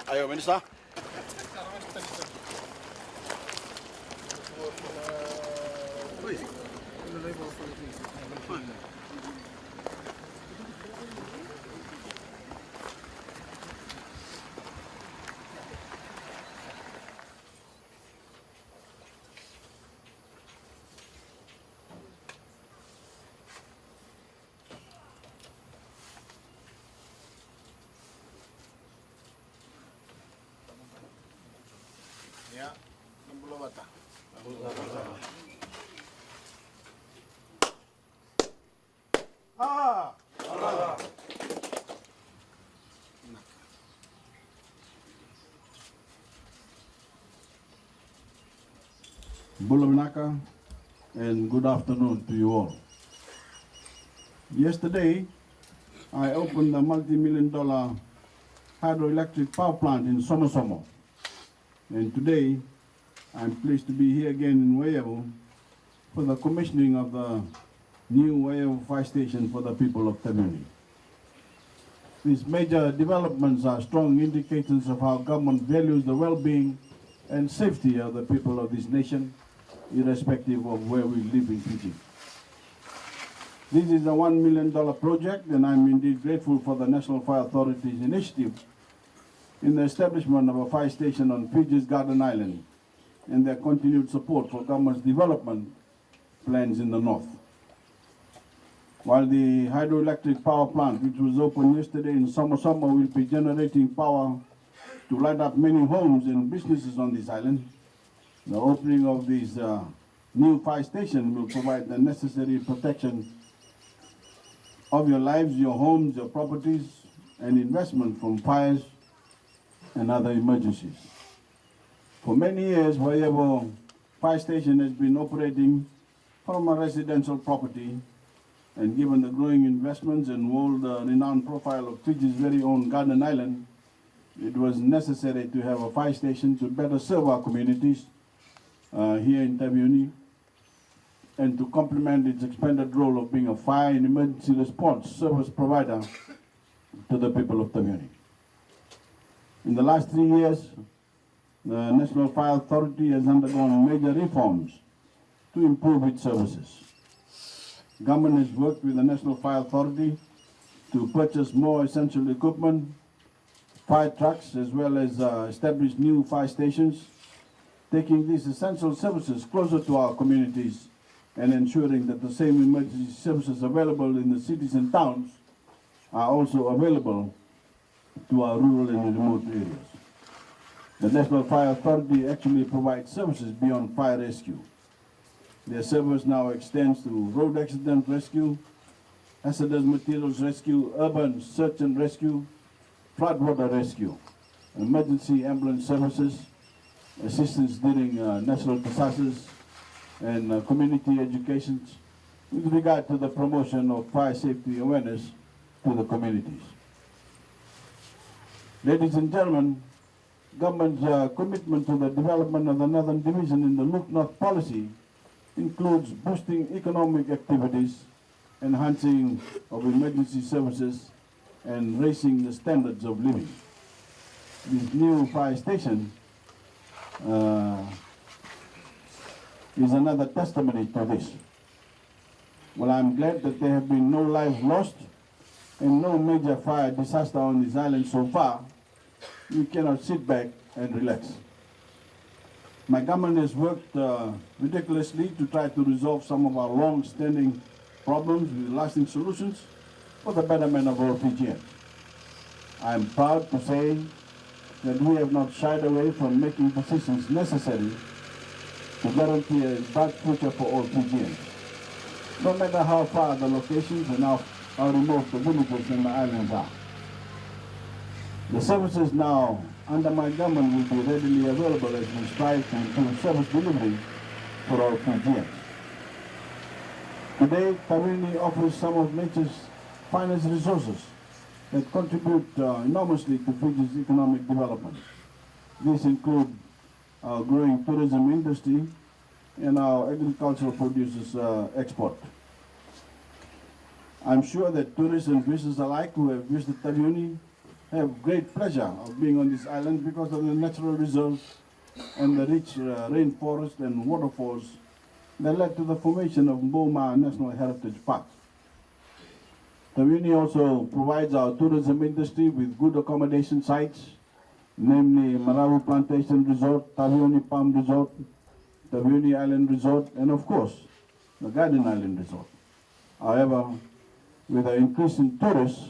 Ayo, Minister. Ya, 60 bata. Bulamanaka, and good afternoon to you all. Yesterday, I opened a multi-million-dollar hydroelectric power plant in Somosomo. And today, I'm pleased to be here again in Wayevu for the commissioning of the new Wayevu fire station for the people of Taveuni. These major developments are strong indicators of how government values the well-being and safety of the people of this nation, irrespective of where we live in Fiji. This is a $1 million project, and I'm indeed grateful for the National Fire Authority's initiative in the establishment of a fire station on Fiji's Garden Island and their continued support for government's development plans in the north. While the hydroelectric power plant, which was opened yesterday in Somosomo, will be generating power to light up many homes and businesses on this island, the opening of this new fire station will provide the necessary protection of your lives, your homes, your properties, and investment from fires and other emergencies. For many years, Wayevu fire station has been operating from a residential property, and given the growing investments and world-renowned profile of Fiji's very own Garden Island, it was necessary to have a fire station to better serve our communities here in Taveuni and to complement its expanded role of being a fire and emergency response service provider to the people of Taveuni. In the last 3 years, the National Fire Authority has undergone major reforms to improve its services. Government has worked with the National Fire Authority to purchase more essential equipment, fire trucks, as well as establish new fire stations, taking these essential services closer to our communities and ensuring that the same emergency services available in the cities and towns are also available to our rural and remote areas. The National Fire Authority actually provides services beyond fire rescue. Their service now extends to road accident rescue, hazardous materials rescue, urban search and rescue, floodwater rescue, emergency ambulance services, assistance during natural disasters, and community education with regard to the promotion of fire safety awareness to the communities. Ladies and gentlemen, government's commitment to the development of the Northern Division in the Look North policy includes boosting economic activities, enhancing of emergency services, and raising the standards of living. This new fire station is another testimony to this. Well, I'm glad that there have been no lives lost and no major fire disaster on this island so far. We cannot sit back and relax. My government has worked ridiculously to try to resolve some of our long-standing problems with lasting solutions for the betterment of all Fijians. I am proud to say that we have not shied away from making decisions necessary to guarantee a bright future for all Fijians, no matter how far the locations and how remote the villages and the islands are. The services now under my government will be readily available as we strive to improve service delivery for all Fijians. Today, Taveuni offers some of nature's finest resources that contribute enormously to Fiji's economic development. These include our growing tourism industry and our agricultural producers export. I'm sure that tourists and visitors alike who have visited Taveuni have great pleasure of being on this island because of the natural reserves and the rich rainforest and waterfalls that led to the formation of Boma National Heritage Park. Taveuni also provides our tourism industry with good accommodation sites, namely Maravu Plantation Resort, Taveuni Palm Resort, Taveuni Island Resort, and of course, the Garden Island Resort. However, with the increase in tourists,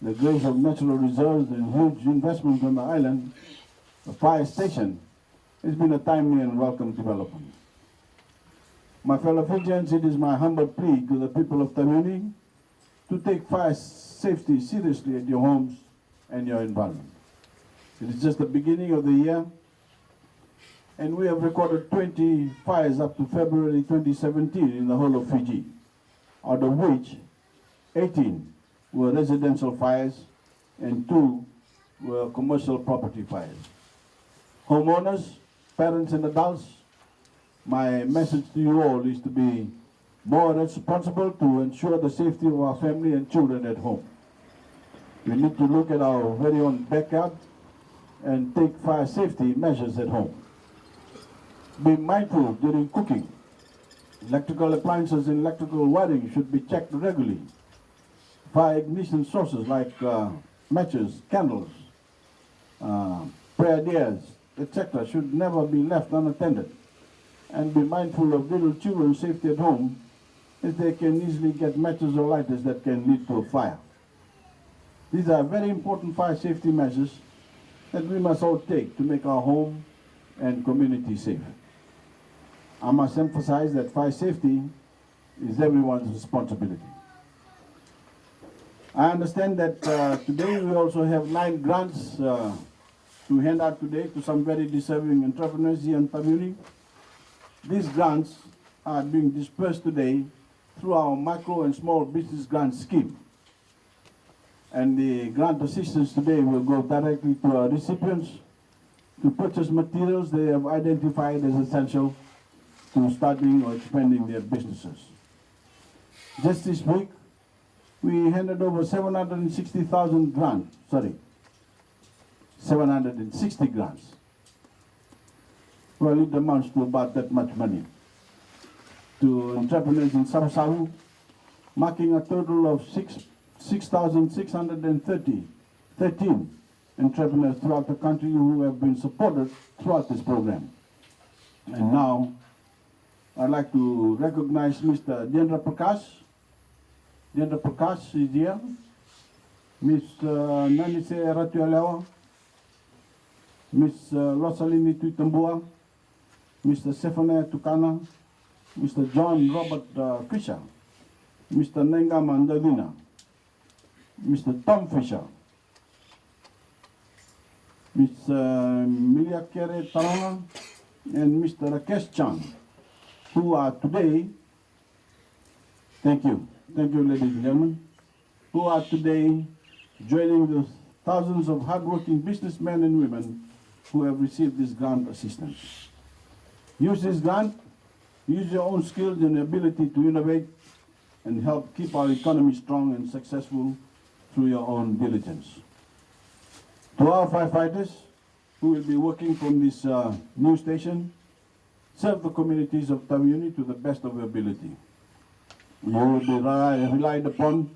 the grace of natural reserves and huge investments on the island, the fire station has been a timely and welcome development. My fellow Fijians, it is my humble plea to the people of Taveuni to take fire safety seriously at your homes and your environment. It is just the beginning of the year, and we have recorded 20 fires up to February 2017 in the whole of Fiji, out of which 18 were residential fires and 2 were commercial property fires. Homeowners, parents and adults, my message to you all is to be more responsible to ensure the safety of our family and children at home. We need to look at our very own backyard and take fire safety measures at home. Be mindful during cooking. Electrical appliances and electrical wiring should be checked regularly. Fire ignition sources like matches, candles, prayer dares, etc. should never be left unattended. And be mindful of little children's safety at home, as they can easily get matches or lighters that can lead to a fire. These are very important fire safety measures that we must all take to make our home and community safe. I must emphasize that fire safety is everyone's responsibility. I understand that today we also have 9 grants to hand out today to some very deserving entrepreneurs here in Taveuni. These grants are being dispersed today through our micro and small business grant scheme. And the grant assistance today will go directly to our recipients to purchase materials they have identified as essential to starting or expanding their businesses. Just this week, we handed over 760 grants. Well, it amounts to about that much money to entrepreneurs in Sabu, marking a total of 6,613 entrepreneurs throughout the country who have been supported throughout this program. And now, I'd like to recognize Mr. Dendra Prakash. Dendra Prakash is here. Ms. Nanise Ratualewa, Ms. Rosalini Tuitambua, Mr. Stephanie Tukana, Mr. John Robert Fisher, Mr. Nenga Mandalina, Mr. Tom Fisher, Ms. Milia Kere Tarana, and Mr. Rakesh Chan, who are today, thank you ladies and gentlemen, who are today joining the thousands of hardworking businessmen and women who have received this grant assistance. Use this grant, use your own skills and ability to innovate and help keep our economy strong and successful through your own diligence. To our firefighters who will be working from this new station, serve the communities of Taveuni to the best of your ability. You will be relied upon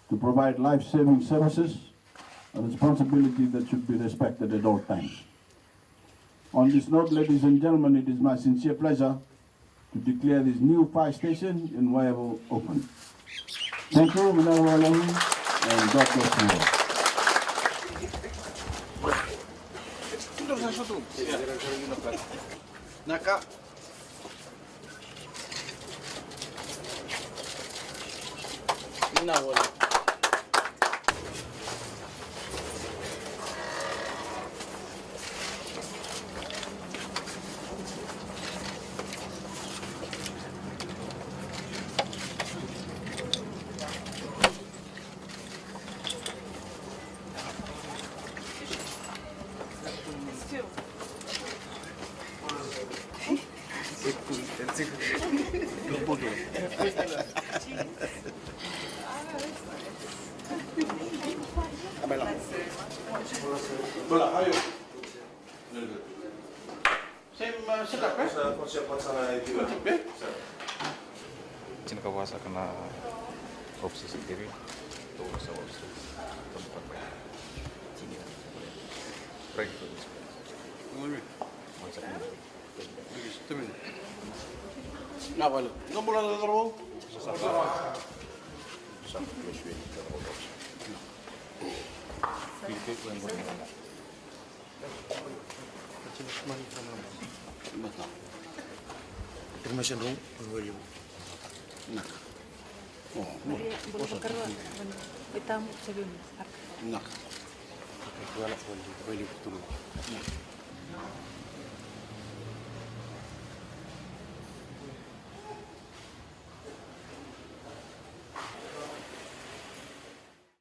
to provide life-saving services, a responsibility that should be respected at all times. On this note, ladies and gentlemen, it is my sincere pleasure to declare this new fire station in Waeabu open. Thank you, Vanua Levu, and God bless you all. Naka. Now what? Hola, how are you? Same setup, eh? Konsep, eh? Izin kawasan kena opsi sendiri atau sama opsi tempat sini proyek itu konsepnya Nah, vale. No pulang de trabajo. satu flashway dan opsi itu yang berbeda. Information dong, nak. Oh, Boleh bekerja, hitam sebelum. nak. Itu alat boleh betul.